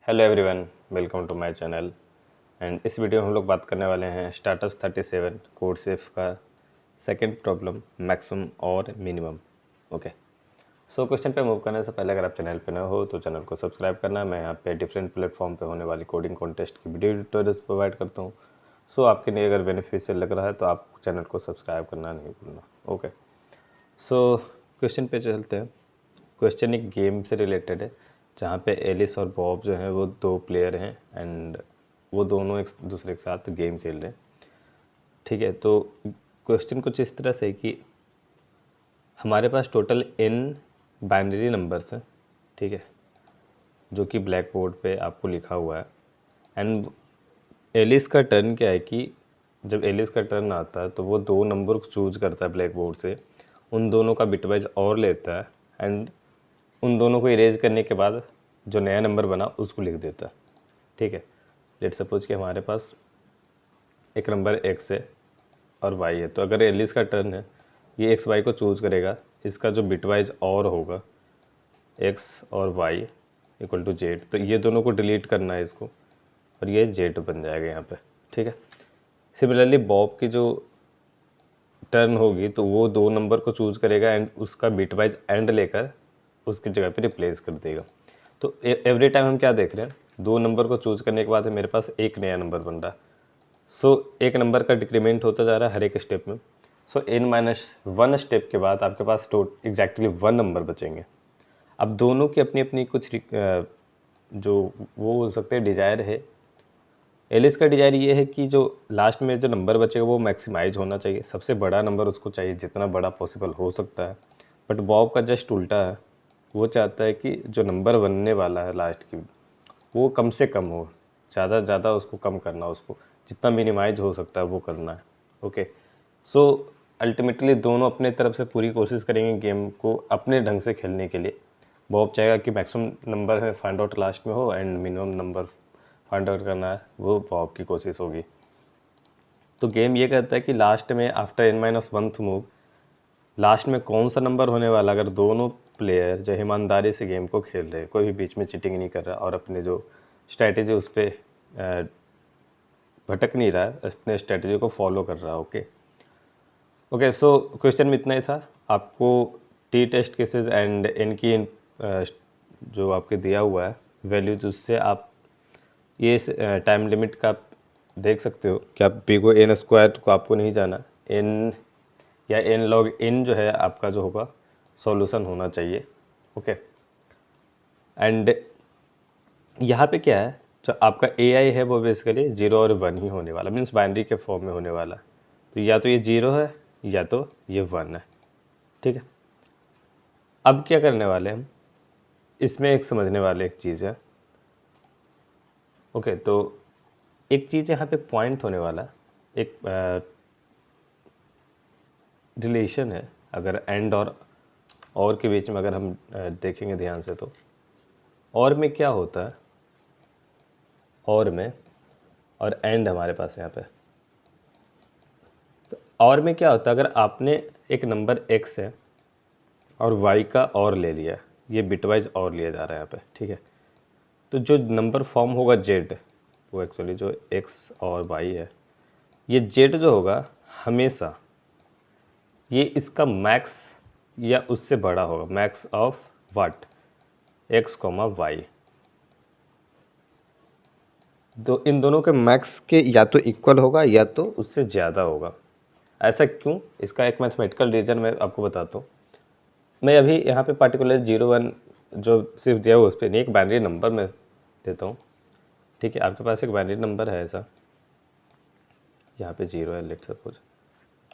Hello everyone, welcome to my channel. And इस video में हम लोग बात करने वाले हैं स्टार्टर्स 37 कोड सेफ का सेकंड प्रॉब्लम मैक्सिमम और मिनिमम। ओके, सो क्वेश्चन पे मूव करने से पहले अगर आप चैनल पे नए हो तो चैनल को सब्सक्राइब करना। मैं यहाँ पे डिफरेंट प्लेटफॉर्म पे होने वाली कोडिंग कॉन्टेस्ट की वीडियो ट्यूटोरियल्स प्रोवाइड करता हूँ। सो आपके लिए अगर बेनिफिशियल लग रहा है तो आप चैनल को सब्सक्राइब करना नहीं भूलना। ओके, सो क्वेश्चन पे चलते हैं। क्वेश्चन एक गेम से रिलेटेड है जहाँ पे एलिस और बॉब जो हैं वो दो प्लेयर हैं एंड वो दोनों एक दूसरे के साथ गेम खेल रहे हैं। ठीक है, तो क्वेश्चन कुछ इस तरह से है कि हमारे पास टोटल n बाइनरी नंबर्स हैं। ठीक है, जो कि ब्लैक बोर्ड पे आपको लिखा हुआ है। एंड एलिस का टर्न क्या है कि जब एलिस का टर्न आता है तो वो दो नंबर को चूज करता है ब्लैक बोर्ड से, उन दोनों का बिटवाइज और लेता है एंड उन दोनों को इरेज करने के बाद जो नया नंबर बना उसको लिख देता है। ठीक है, लेट सपोज कि हमारे पास एक नंबर एक्स है और वाई है, तो अगर एलिस का टर्न है ये एक्स वाई को चूज करेगा, इसका जो बिटवाइज और होगा एक्स और वाई इक्वल टू जेड, तो ये दोनों को डिलीट करना है इसको और ये जेड बन जाएगा यहाँ पे। ठीक है, सिमिलरली बॉब की जो टर्न होगी तो वो दो नंबर को चूज़ करेगा एंड उसका बिटवाइज एंड लेकर उसकी जगह पे रिप्लेस कर देगा। तो एवरी टाइम हम क्या देख रहे हैं, दो नंबर को चूज़ करने के बाद मेरे पास एक नया नंबर बन रहा है। सो एक नंबर का डिक्रीमेंट होता जा रहा है हर एक स्टेप में। सो n-1 स्टेप के बाद आपके पास एग्जैक्टली 1 नंबर बचेंगे। अब दोनों की अपनी अपनी कुछ जो वो हो सकते हैं डिज़ायर है। एलिस का डिज़ायर ये है कि जो लास्ट में जो नंबर बचेगा वो मैक्सिमाइज होना चाहिए, सबसे बड़ा नंबर उसको चाहिए जितना बड़ा पॉसिबल हो सकता है। बट बॉब का जस्ट उल्टा है, वो चाहता है कि जो नंबर बनने वाला है लास्ट की वो कम से कम हो, ज़्यादा से ज़्यादा उसको कम करना, उसको जितना मिनिमाइज हो सकता है वो करना है। ओके, सो अल्टीमेटली दोनों अपने तरफ से पूरी कोशिश करेंगे गेम को अपने ढंग से खेलने के लिए। बॉब चाहेगा कि मैक्सिमम नंबर है फाइंड आउट लास्ट में हो and minimum number find out करना है, वो बॉब की कोशिश होगी। तो गेम ये कहता है कि लास्ट में आफ्टर n-1th मूव लास्ट में कौन सा नंबर होने वाला, अगर दोनों प्लेयर जो ईमानदारी से गेम को खेल रहे हैं, कोई भी बीच में चीटिंग नहीं कर रहा और अपने जो स्ट्रैटेजी उस पर भटक नहीं रहा है, अपने स्ट्रैटेजी को फॉलो कर रहा है। ओके ओके, सो क्वेश्चन में इतना ही था। आपको टी टेस्ट केसेस एंड इनकी जो आपके दिया हुआ है वैल्यूज, उससे आप ये टाइम लिमिट का आप देख सकते हो कि आप पी को एन स्क्वायर को आपको नहीं जाना, एन या एन लॉग इन जो है आपका जो होगा सॉल्यूशन होना चाहिए। ओके, एंड यहाँ पे क्या है, जो आपका ए आई है वो बेसिकली 0 और 1 ही होने वाला, मीन्स बाइनरी के फॉर्म में होने वाला। तो या तो ये 0 है या तो ये 1 है। ठीक है, अब क्या करने वाले हम, इसमें एक समझने वाले एक चीज़ है। ओके, तो एक चीज़ यहाँ पे पॉइंट होने वाला, एक रिलेशन है। अगर एंड और के बीच में अगर हम देखेंगे ध्यान से तो और में क्या होता है, और में और एंड हमारे पास यहाँ पे, तो और में क्या होता है, अगर आपने एक नंबर x है और y का और ले लिया, ये बिटवाइज और लिया जा रहा है यहाँ पे। ठीक है, तो जो नंबर फॉर्म होगा z, वो एक्चुअली जो x और y है, ये z जो होगा हमेशा ये इसका मैक्स या उससे बड़ा होगा, max of what, x, y। तो इन दोनों के मैक्स के या तो इक्वल होगा या तो उससे ज़्यादा होगा। ऐसा क्यों, इसका एक मैथमेटिकल रीज़न मैं आपको बताता हूँ। मैं अभी यहाँ पे पार्टिकुलर 0-1 जो सिर्फ दिया हुआ उस पर नहीं, एक बाइनरी नंबर मैं देता हूँ। ठीक है, आपके पास एक बाइनरी नंबर है ऐसा, यहाँ पे 0 है, लेट सपोज,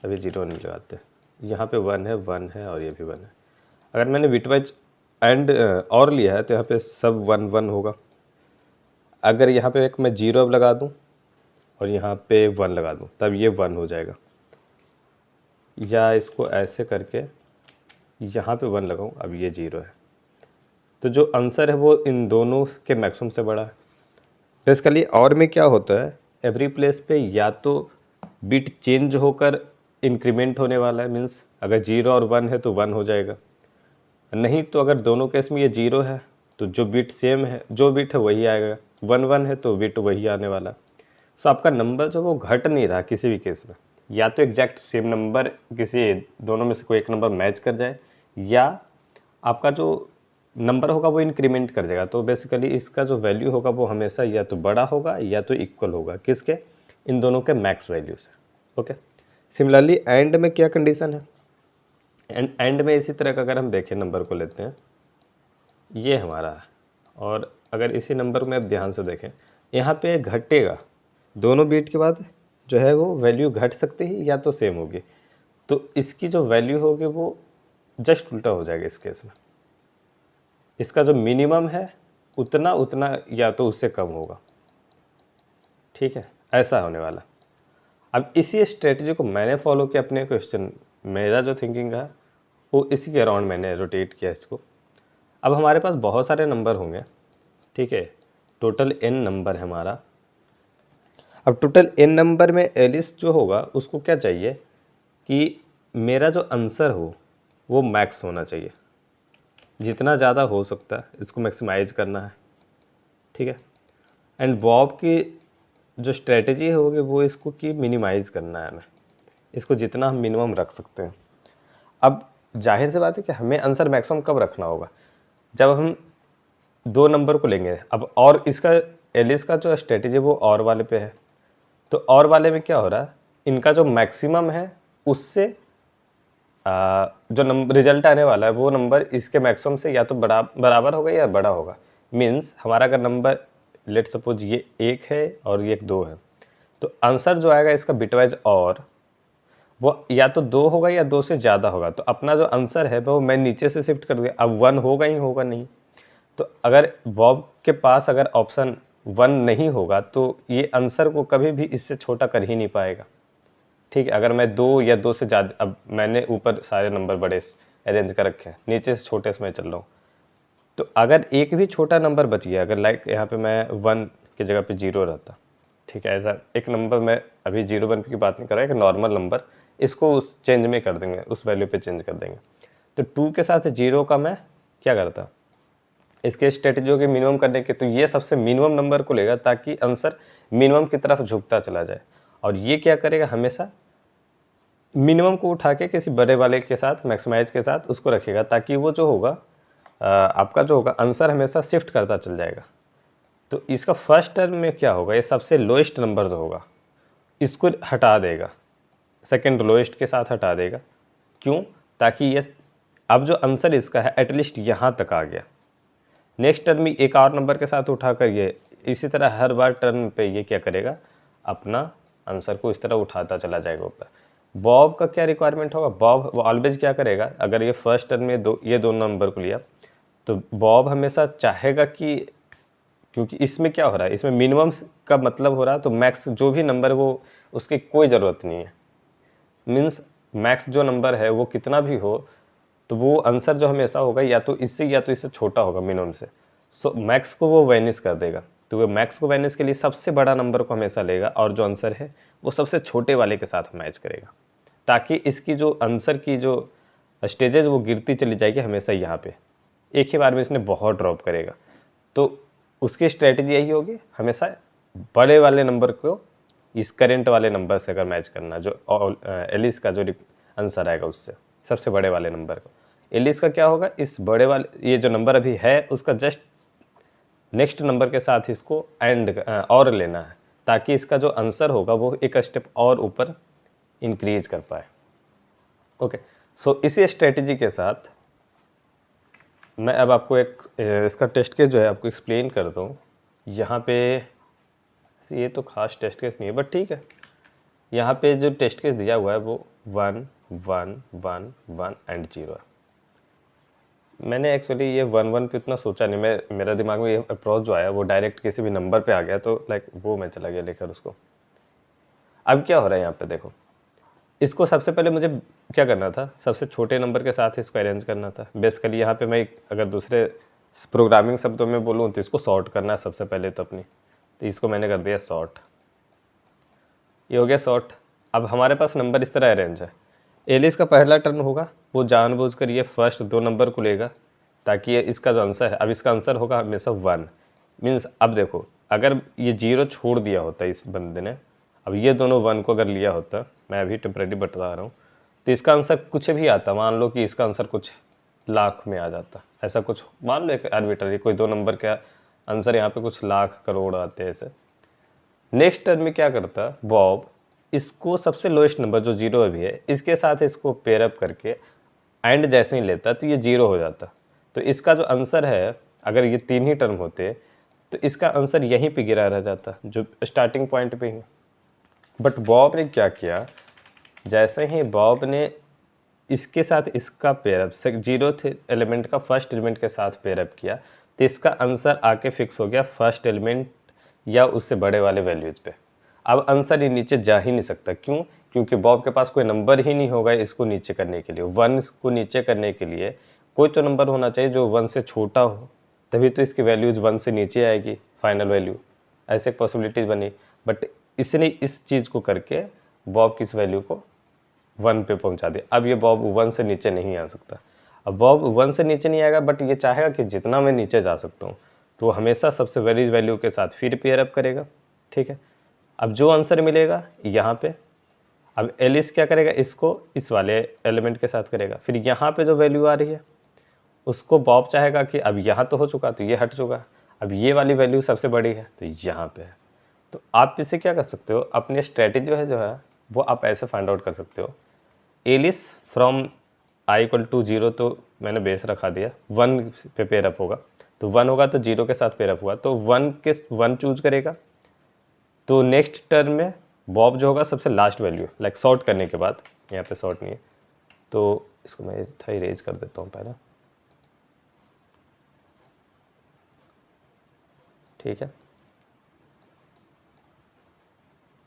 अभी 0 नहीं लगाते, यहाँ पे 1 है और ये भी 1 है। अगर मैंने बिटवाइज एंड और लिया है तो यहाँ पे सब 1-1 होगा। अगर यहाँ पे एक मैं 0 अब लगा दूँ और यहाँ पे 1 लगा दूँ तब ये 1 हो जाएगा, या इसको ऐसे करके यहाँ पे 1 लगाऊँ, अब ये 0 है। तो जो आंसर है वो इन दोनों के मैक्सिमम से बड़ा है। बेसिकली और में क्या होता है, एवरी प्लेस पे या तो बिट चेंज होकर इंक्रीमेंट होने वाला है, मीन्स अगर 0 और 1 है तो 1 हो जाएगा, नहीं तो अगर दोनों केस में ये 0 है तो जो बिट सेम है, जो बिट है वही आएगा। 1 1 है तो बिट वही आने वाला। सो आपका नंबर जो वो घट नहीं रहा किसी भी केस में, या तो एग्जैक्ट सेम नंबर किसी दोनों में से कोई एक नंबर मैच कर जाए, या आपका जो नंबर होगा वो इंक्रीमेंट कर जाएगा। तो बेसिकली इसका जो वैल्यू होगा वो हमेशा या तो बड़ा होगा या तो इक्वल होगा किसके, इन दोनों के मैक्स वैल्यू से। ओके, सिमिलरली एंड में क्या कंडीशन है, एंड में इसी तरह का अगर हम देखें, नंबर को लेते हैं, ये हमारा है, और अगर इसी नंबर में आप ध्यान से देखें, यहाँ पे घटेगा, दोनों बीट के बाद जो है वो वैल्यू घट सकती है या तो सेम होगी। तो इसकी जो वैल्यू होगी वो जस्ट उल्टा हो जाएगा इस केस में। इसका जो मिनिमम है उतना उतना या तो उससे कम होगा। ठीक है, ऐसा होने वाला। अब इसी स्ट्रेटजी को मैंने फॉलो किया अपने क्वेश्चन, मेरा जो थिंकिंग है वो इसी के अराउंड मैंने रोटेट किया इसको। अब हमारे पास बहुत सारे नंबर होंगे, ठीक है, टोटल n नंबर है हमारा। अब टोटल n नंबर में एलिस जो होगा उसको क्या चाहिए कि मेरा जो आंसर हो वो मैक्स होना चाहिए, जितना ज़्यादा हो सकता है इसको मैक्सिमाइज करना है। ठीक है, एंड बॉब की जो स्ट्रेटजी होगी वो इसको कि मिनिमाइज़ करना है हमें, इसको जितना हम मिनिमम रख सकते हैं। अब जाहिर सी बात है कि हमें आंसर मैक्सिमम कब रखना होगा, जब हम दो नंबर को लेंगे। अब और इसका एलिस का जो स्ट्रेटजी वो और वाले पे है, तो और वाले में क्या हो रहा है, इनका जो मैक्सिमम है उससे जो नंबर रिजल्ट आने वाला है वो नंबर इसके मैक्सिमम से या तो बराबर होगा या बड़ा होगा। मीन्स हमारा अगर नंबर लेट सपोज ये 1 है और ये 2 है, तो आंसर जो आएगा इसका बिटवाइज और वो या तो 2 होगा या 2 से ज़्यादा होगा। तो अपना जो आंसर है वो मैं नीचे से शिफ्ट कर दिया, अब 1 होगा ही होगा नहीं। तो अगर बॉब के पास अगर ऑप्शन 1 नहीं होगा तो ये आंसर को कभी भी इससे छोटा कर ही नहीं पाएगा। ठीक है, अगर मैं 2 या 2 से ज़्यादा, अब मैंने ऊपर सारे नंबर बड़े अरेंज कर रखे हैं, नीचे से छोटे से मैं चल रहा हूँ, तो अगर एक भी छोटा नंबर बच गया, अगर लाइक यहाँ पे मैं 1 की जगह पे 0 रहता, ठीक है, ऐसा एक नंबर, मैं अभी 0 1 की बात नहीं कर रहा, एक नॉर्मल नंबर, इसको उस चेंज में कर देंगे, उस वैल्यू पे चेंज कर देंगे। तो 2 के साथ 0 का मैं क्या करता, इसके स्ट्रेटजी होगी मिनिमम करने के, तो ये सबसे मिनिमम नंबर को लेगा ताकि आंसर मिनिमम की तरफ झुकता चला जाए। और ये क्या करेगा, हमेशा मिनिमम को उठा के किसी बड़े वाले के साथ मैक्सिमाइज के साथ उसको रखेगा, ताकि वो जो होगा आपका जो होगा आंसर हमेशा शिफ्ट करता चल जाएगा। तो इसका फर्स्ट टर्म में क्या होगा, ये सबसे लोएस्ट नंबर जो होगा इसको हटा देगा, सेकंड लोएस्ट के साथ हटा देगा। क्यों, ताकि ये अब जो आंसर इसका है एटलीस्ट यहाँ तक आ गया। नेक्स्ट टर्म में एक और नंबर के साथ उठाकर ये इसी तरह हर बार टर्म पे ये क्या करेगा, अपना आंसर को इस तरह उठाता चला जाएगा ऊपर। बॉब का क्या रिक्वायरमेंट होगा, बॉब वो ऑलवेज क्या करेगा, अगर ये फर्स्ट टर्म में ये दो नंबर को लिया तो बॉब हमेशा चाहेगा कि, क्योंकि इसमें क्या हो रहा है, इसमें मिनिमम का मतलब हो रहा है, तो मैक्स जो भी नंबर वो उसकी कोई ज़रूरत नहीं है। मीन्स मैक्स जो नंबर है वो कितना भी हो तो वो आंसर जो हमेशा होगा या तो इससे छोटा होगा मिनिमम से। सो मैक्स को वो वैनिश कर देगा। तो वो मैक्स को वैनिश के लिए सबसे बड़ा नंबर को हमेशा लेगा और जो आंसर है वो सबसे छोटे वाले के साथ मैच करेगा, ताकि इसकी जो आंसर की जो स्टेजेज वो गिरती चली जाएगी हमेशा यहाँ पे, एक ही बार में इसने बहुत ड्रॉप करेगा। तो उसकी स्ट्रेटजी यही होगी, हमेशा बड़े वाले नंबर को इस करेंट वाले नंबर से अगर मैच करना, जो एलिस का जो आंसर आएगा उससे सबसे बड़े वाले नंबर को। एलिस का क्या होगा, इस बड़े वाले ये जो नंबर अभी है उसका जस्ट नेक्स्ट नंबर के साथ इसको एंड और लेना है, ताकि इसका जो आंसर होगा वो एक स्टेप और ऊपर इंक्रीज कर पाए। ओके, सो इसी स्ट्रेटजी के साथ मैं अब आपको एक इसका टेस्ट केस जो है आपको एक्सप्लेन करता हूँ। यहाँ पे ये तो खास टेस्ट केस नहीं है बट ठीक है, यहाँ पे जो टेस्ट केस दिया हुआ है वो 1 1 1 1 एंड 0 है। मैंने एक्चुअली ये 1 1 पे इतना सोचा नहीं, मेरा दिमाग में ये अप्रोच जो आया वो डायरेक्ट किसी भी नंबर पे आ गया, तो लाइक वो मैं चला गया लेकर उसको। अब क्या हो रहा है यहाँ पे देखो, इसको सबसे पहले मुझे क्या करना था, सबसे छोटे नंबर के साथ इसको अरेंज करना था। बेसिकली यहाँ पे मैं अगर दूसरे प्रोग्रामिंग शब्दों में बोलूँ तो इसको सॉर्ट करना है सबसे पहले तो अपनी, तो इसको मैंने कर दिया सॉर्ट, ये हो गया सॉर्ट। अब हमारे पास नंबर इस तरह अरेंज है, एलिस का पहला टर्न होगा वो जानबूझकर ये फर्स्ट दो नंबर को लेगा, ताकि ये इसका जो आंसर है, अब इसका आंसर होगा हमेशा 1। मीन्स अब देखो, अगर ये 0 छोड़ दिया होता इस बंदे ने, अब ये दोनों 1 को अगर लिया होता, मैं अभी टेम्परेरी बता रहा हूँ, तो इसका आंसर कुछ भी आता। मान लो कि इसका आंसर कुछ लाख में आ जाता, ऐसा कुछ मान लो, एक आर्बिट्ररी कोई 2 नंबर का आंसर यहाँ पे कुछ लाख करोड़ आते हैं ऐसे। नेक्स्ट टर्म में क्या करता बॉब, इसको सबसे लोएस्ट नंबर जो 0 अभी है इसके साथ इसको पेयरअप करके एंड जैसे ही लेता तो ये 0 हो जाता। तो इसका जो आंसर है, अगर ये 3 ही टर्म होते तो इसका आंसर यहीं पे गिरा रह जाता, जो स्टार्टिंग पॉइंट पे ही। बट बॉब ने क्या किया, जैसे ही बॉब ने इसके साथ इसका पेयरअप, 0th एलिमेंट का फर्स्ट एलिमेंट के साथ पेयरअप किया, तो इसका आंसर आके फिक्स हो गया फर्स्ट एलिमेंट या उससे बड़े वाले वैल्यूज़ पे। अब आंसर ये नीचे जा ही नहीं सकता। क्यों? क्योंकि बॉब के पास कोई नंबर ही नहीं होगा इसको नीचे करने के लिए। 1 को नीचे करने के लिए कोई तो नंबर होना चाहिए जो 1 से छोटा हो, तभी तो इसकी वैल्यूज़ 1 से नीचे आएगी फाइनल वैल्यू। ऐसे पॉसिबिलिटीज़ बनी, बट इसने इस चीज़ को करके बॉब की इस वैल्यू को 1 पे पहुंचा दिया। अब ये बॉब 1 से नीचे नहीं आ सकता। अब बॉब 1 से नीचे नहीं आएगा, बट ये चाहेगा कि जितना मैं नीचे जा सकता हूँ, तो हमेशा सबसे बड़ी वैल्यू के साथ फिर पेयरअप करेगा। ठीक है, अब जो आंसर मिलेगा यहाँ पे, अब एलिस क्या करेगा, इसको इस वाले एलिमेंट के साथ करेगा। फिर यहाँ पे जो वैल्यू आ रही है उसको बॉब चाहेगा कि अब यहाँ तो हो चुका, तो ये हट चुका, अब ये वाली वैल्यू सबसे बड़ी है तो यहाँ पे है। तो आप इससे क्या कर सकते हो, अपनी स्ट्रेटेजी जो है वो आप ऐसे फाइंड आउट कर सकते हो। Alice from I equal to 0 तो मैंने बेस रखा दिया, 1 पे पेयरअप होगा, तो 1 होगा तो 0 के साथ पेयरअप हुआ, तो 1 चूज करेगा। तो नेक्स्ट टर्म में बॉब जो होगा सबसे लास्ट वैल्यू, लाइक सॉर्ट करने के बाद, यहाँ पे सॉर्ट नहीं है तो इसको मैं था इरेज कर देता हूँ पहले। ठीक है,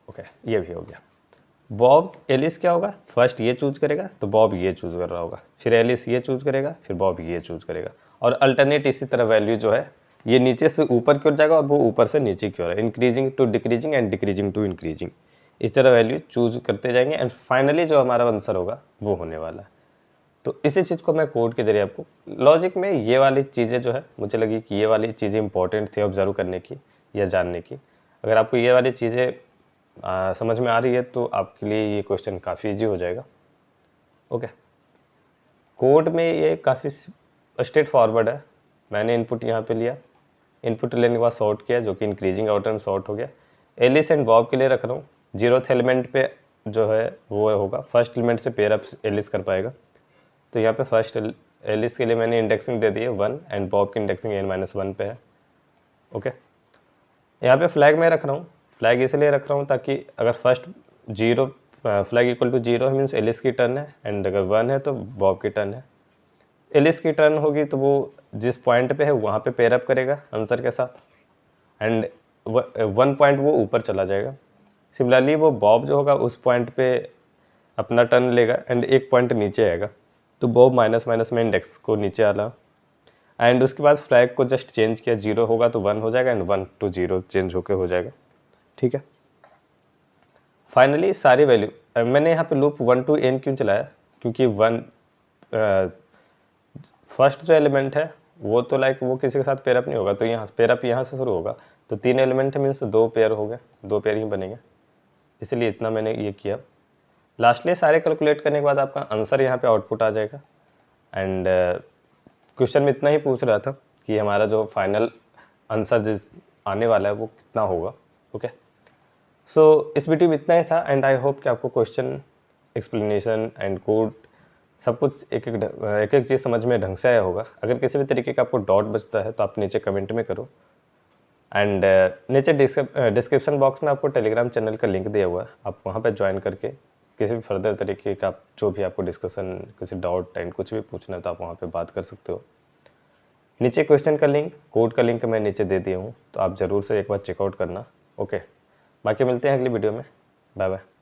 ओके, ये भी हो गया। बॉब एलिस क्या होगा, फर्स्ट ये चूज करेगा तो बॉब ये चूज कर रहा होगा, फिर एलिस ये चूज करेगा, फिर बॉब ये चूज करेगा, और अल्टरनेट इसी तरह वैल्यू जो है ये नीचे से ऊपर की ओर जाएगा और वो ऊपर से नीचे की ओर है, increasing to decreasing and decreasing to increasing, इस तरह वैल्यू चूज करते जाएंगे एंड फाइनली जो हमारा आंसर होगा वो होने वाला है। तो इसी चीज़ को मैं कोड के जरिए आपको, लॉजिक में ये वाली चीज़ें जो है मुझे लगी कि ये वाली चीज़ें इंपॉर्टेंट थी ऑब्जर्व करने की या जानने की। अगर आपको ये वाली चीज़ें समझ में आ रही है तो आपके लिए ये क्वेश्चन काफ़ी इजी हो जाएगा। ओके, कोड में ये काफ़ी स्ट्रेट फॉरवर्ड है। मैंने इनपुट यहाँ पे लिया, इनपुट लेने के बाद सॉर्ट किया, जो कि इंक्रीजिंग आउटर में सॉर्ट हो गया। एलिस एंड बॉब के लिए रख रहा हूँ, 0th एलिमेंट पे जो है वो होगा, फर्स्ट एलिमेंट से पेयर अप एलिस कर पाएगा। तो यहाँ पे फर्स्ट एलिस के लिए मैंने इंडेक्सिंग दे दी है 1 एंड बॉब की इंडेक्सिंग n-1 पे है। ओके, यहाँ पे फ्लैग मैं रख रहा हूँ, फ्लैग इसलिए रख रहा हूँ ताकि अगर फर्स्ट 0 फ्लैग इक्वल टू 0 है मीन्स एलिस की टर्न है, एंड अगर 1 है तो बॉब की टर्न है। एलिस की टर्न होगी तो वो जिस पॉइंट पे है वहाँ पे पेयरअप करेगा आंसर के साथ, एंड 1 पॉइंट वो ऊपर चला जाएगा। सिमिलरली वो बॉब जो होगा उस पॉइंट पे अपना टर्न लेगा एंड 1 पॉइंट नीचे आएगा, तो बॉब माइनस माइनस में इंडेक्स को नीचे आला, एंड उसके बाद फ्लैग को जस्ट चेंज किया, 0 होगा तो 1 हो जाएगा एंड 1 to 0 चेंज होकर हो जाएगा। ठीक है, फाइनली सारी वैल्यू मैंने यहाँ पे लूप 1 to n क्यों चलाया, क्योंकि 1 फर्स्ट जो एलिमेंट है वो तो लाइक वो किसी के साथ पेयरअप नहीं होगा, तो यहाँ पेयरअप यहाँ से शुरू होगा, तो 3 एलिमेंट है मीन्स 2 पेयर हो गए, 2 पेयर ही बनेंगे, इसलिए इतना मैंने ये किया। लास्टली सारे कैलकुलेट करने के बाद आपका आंसर यहाँ पे आउटपुट आ जाएगा। एंड क्वेश्चन में इतना ही पूछ रहा था कि हमारा जो फाइनल आंसर जिस आने वाला है वो कितना होगा। ओके, सो इस वीडियो में इतना ही था, एंड आई होप कि आपको क्वेश्चन, एक्सप्लेनेशन एंड कोड सब कुछ एक एक चीज़ समझ में ढंग से आया होगा। अगर किसी भी तरीके का आपको डाउट बचता है तो आप नीचे कमेंट में करो, एंड नीचे डिस्क्रिप्शन बॉक्स में आपको टेलीग्राम चैनल का लिंक दिया हुआ है, आप वहाँ पर ज्वाइन करके किसी भी फर्दर तरीके का जो भी आपको डिस्कशन, किसी डाउट एंड कुछ भी पूछना है तो आप वहाँ पे बात कर सकते हो। नीचे क्वेश्चन का लिंक, कोड का लिंक मैं नीचे दे दिया हूँ, तो आप ज़रूर से एक बार चेकआउट करना। ओके, बाकी मिलते हैं अगली वीडियो में, बाय बाय।